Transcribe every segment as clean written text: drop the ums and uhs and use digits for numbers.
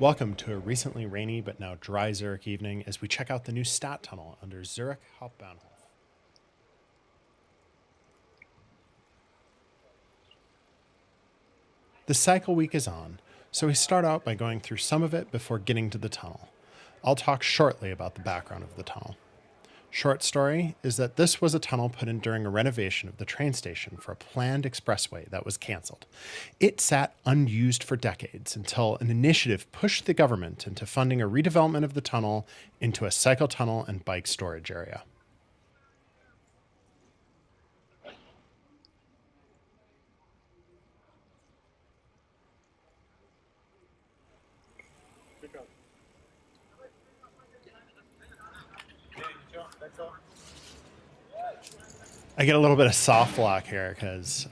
Welcome to a recently rainy but now dry Zurich evening as we check out the new Stadttunnel under Zurich Hauptbahnhof. The cycle week is on, so we start out by going through some of it before getting to the tunnel. I'll talk shortly about the background of the tunnel. Short story is that this was a tunnel put in during a renovation of the train station for a planned expressway that was canceled. It sat unused for decades until an initiative pushed the government into funding a redevelopment of the tunnel into a cycle tunnel and bike storage area. I get a little bit of soft lock here because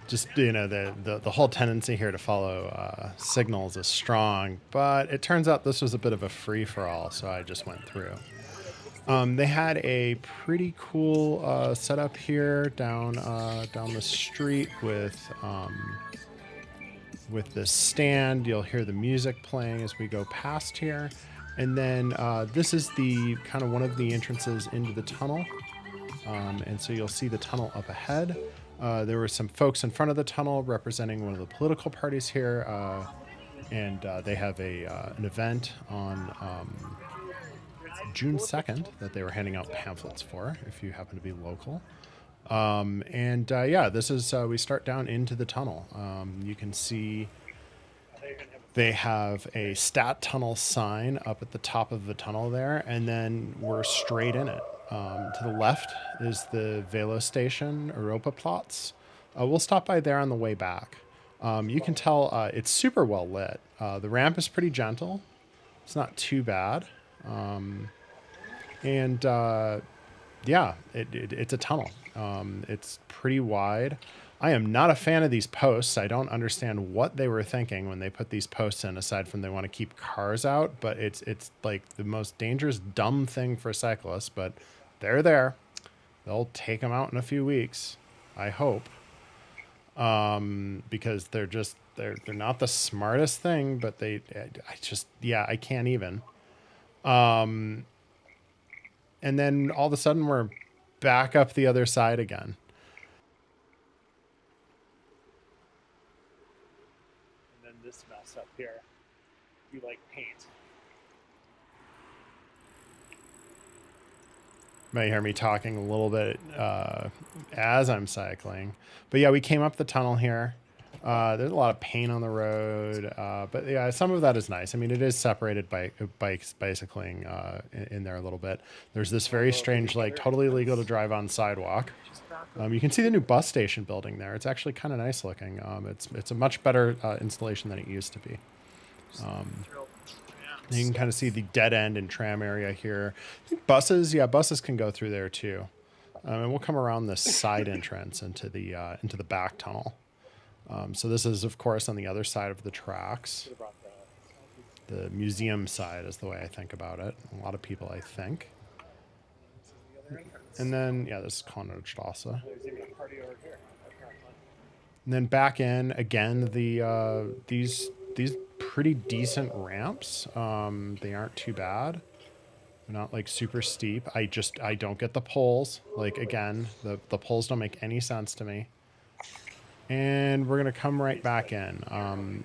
just the whole tendency here to follow signals is strong, but it turns out this was a bit of a free for all, so I just went through. They had a pretty cool setup here down the street with this stand. You'll hear the music playing as we go past here, and then this is the kind of one of the entrances into the tunnel. And so you'll see the tunnel up ahead. There were some folks in front of the tunnel representing one of the political parties here, and they have an event on June 2nd that they were handing out pamphlets for, if you happen to be local. This is, we start down into the tunnel. You can see they have a Stadttunnel sign up at the top of the tunnel there, and then we're straight in it. To the left is the Velo station, Europaplatz. We'll stop by there on the way back. You can tell it's super well lit. The ramp is pretty gentle. It's not too bad. It's a tunnel. It's pretty wide. I am not a fan of these posts. I don't understand what they were thinking when they put these posts in, aside from they want to keep cars out, but it's like the most dangerous, dumb thing for cyclists, but they're there. They'll take them out in a few weeks, I hope. Because they're not the smartest thing, but I can't even. And then all of a sudden we're back up the other side again. And then this mess up here. You like paint. You might hear me talking a little bit as I'm cycling. But yeah, we came up the tunnel here. There's a lot of paint on the road. But yeah, some of that is nice. I mean, it is separated by bicycling in there a little bit. There's this very strange, like totally illegal to drive on sidewalk. You can see the new bus station building there. It's actually kind of nice looking. It's a much better installation than it used to be. You can kind of see the dead end and tram area here. I think buses can go through there too. And we'll come around this side entrance into the back tunnel. So this is, of course, on the other side of the tracks. The museum side is the way I think about it. A lot of people, I think. And then, this is Konradstrasse. And then back in, again, these pretty decent ramps. They aren't too bad. They're not like super steep. I don't get the poles. Like, again, the poles don't make any sense to me. And we're going to come right back in.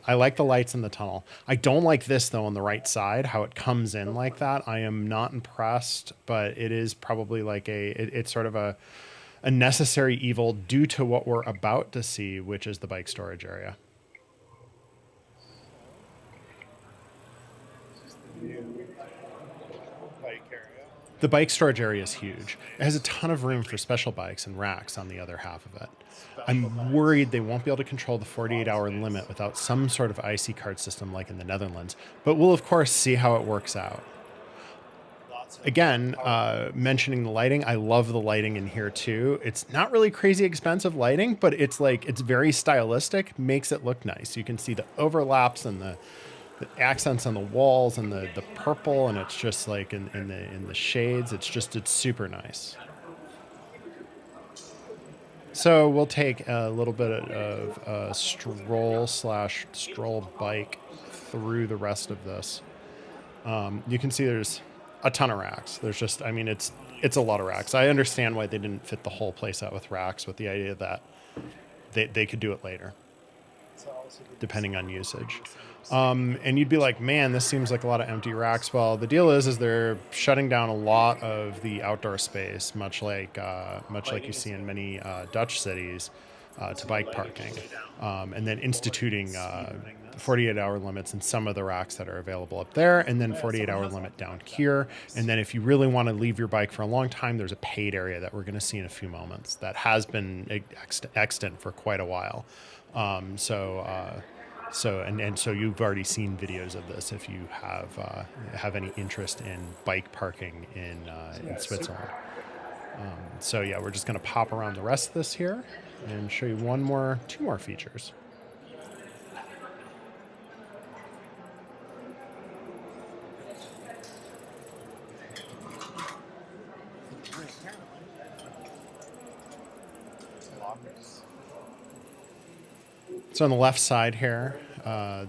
I like the lights in the tunnel. I don't like this, though, on the right side, how it comes in like that. I am not impressed, but it is probably like it's sort of a necessary evil due to what we're about to see, which is the bike storage area. The bike storage area is huge. It has a ton of room for special bikes and racks on the other half of it. I'm worried they won't be able to control the 48-hour limit without some sort of IC card system like in the Netherlands, but we'll of course see how it works out. Again, mentioning the lighting, I love the lighting in here too. It's not really crazy expensive lighting, but it's very stylistic, makes it look nice. You can see the overlaps and the accents on the walls and the purple, and it's just like in the shades. It's super nice. So we'll take a little bit of a stroll bike through the rest of this. You can see there's a ton of racks. There's just, I mean, it's a lot of racks. I understand why they didn't fit the whole place out with racks, with the idea that they could do it later, depending on usage. And you'd be like, man, this seems like a lot of empty racks. Well, the deal is they're shutting down a lot of the outdoor space, much like you see in many Dutch cities, to bike parking, and then instituting 48-hour limits in some of the racks that are available up there, and then 48-hour limit down here. And then if you really want to leave your bike for a long time, there's a paid area that we're going to see in a few moments that has been extant for quite a while. So you've already seen videos of this if you have any interest in bike parking in Switzerland. So yeah, we're just going to pop around the rest of this here and show you two more features. So on the left side here,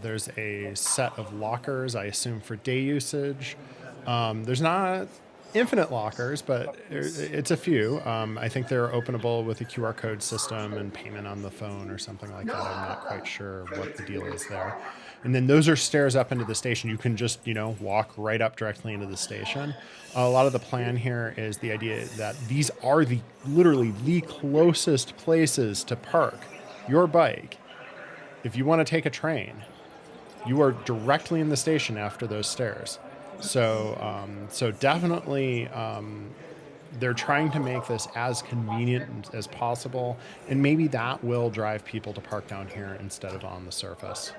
there's a set of lockers, I assume for day usage. There's not infinite lockers, but it's a few. I think they're openable with a QR code system and payment on the phone or something like that. I'm not quite sure what the deal is there. And then those are stairs up into the station. You can just, walk right up directly into the station. A lot of the plan here is the idea that these are literally the closest places to park your bike. If you want to take a train, you are directly in the station after those stairs. So definitely they're trying to make this as convenient as possible, and maybe that will drive people to park down here instead of on the surface.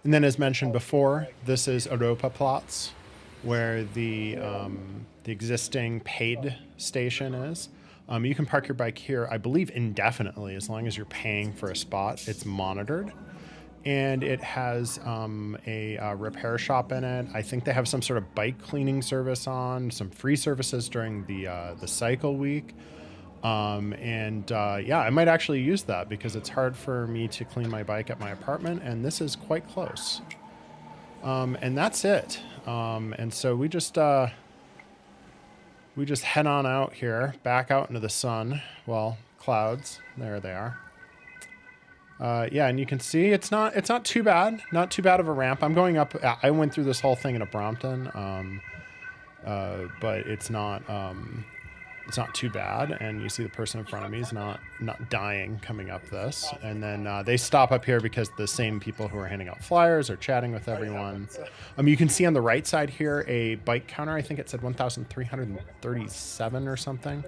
And then, as mentioned before, this is Europaplatz, where the existing paid station is. You can park your bike here, I believe, indefinitely, as long as you're paying for a spot. It's monitored. And it has a repair shop in it. I think they have some sort of bike cleaning service on, some free services during the cycle week. I might actually use that because it's hard for me to clean my bike at my apartment, and this is quite close. And that's it. And so we just head on out here, back out into the sun. Well, clouds. There they are. And you can see it's not too bad. Not too bad of a ramp. I'm going up. I went through this whole thing in a Brompton, but it's not too bad. And you see the person in front of me is not dying coming up this. And then they stop up here because the same people who are handing out flyers are chatting with everyone. You can see on the right side here a bike counter. I think it said 1,337 or something.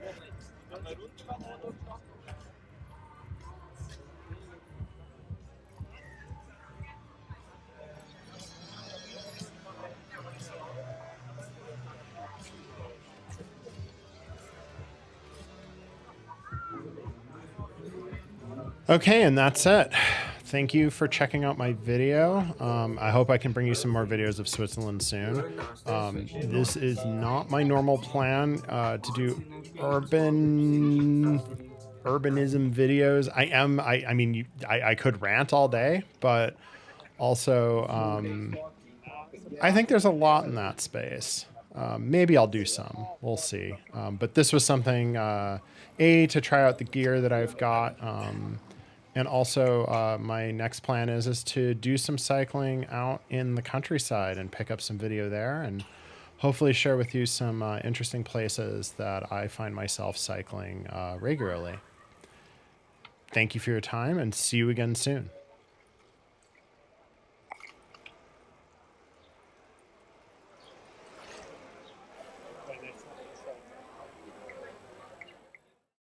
Okay, and that's it. Thank you for checking out my video. I hope I can bring you some more videos of Switzerland soon. This is not my normal plan to do urbanism videos. I could rant all day, but also I think there's a lot in that space. Maybe I'll do some. We'll see. But this was something, to try out the gear that I've got. And also, my next plan is to do some cycling out in the countryside and pick up some video there and hopefully share with you some interesting places that I find myself cycling regularly. Thank you for your time and see you again soon.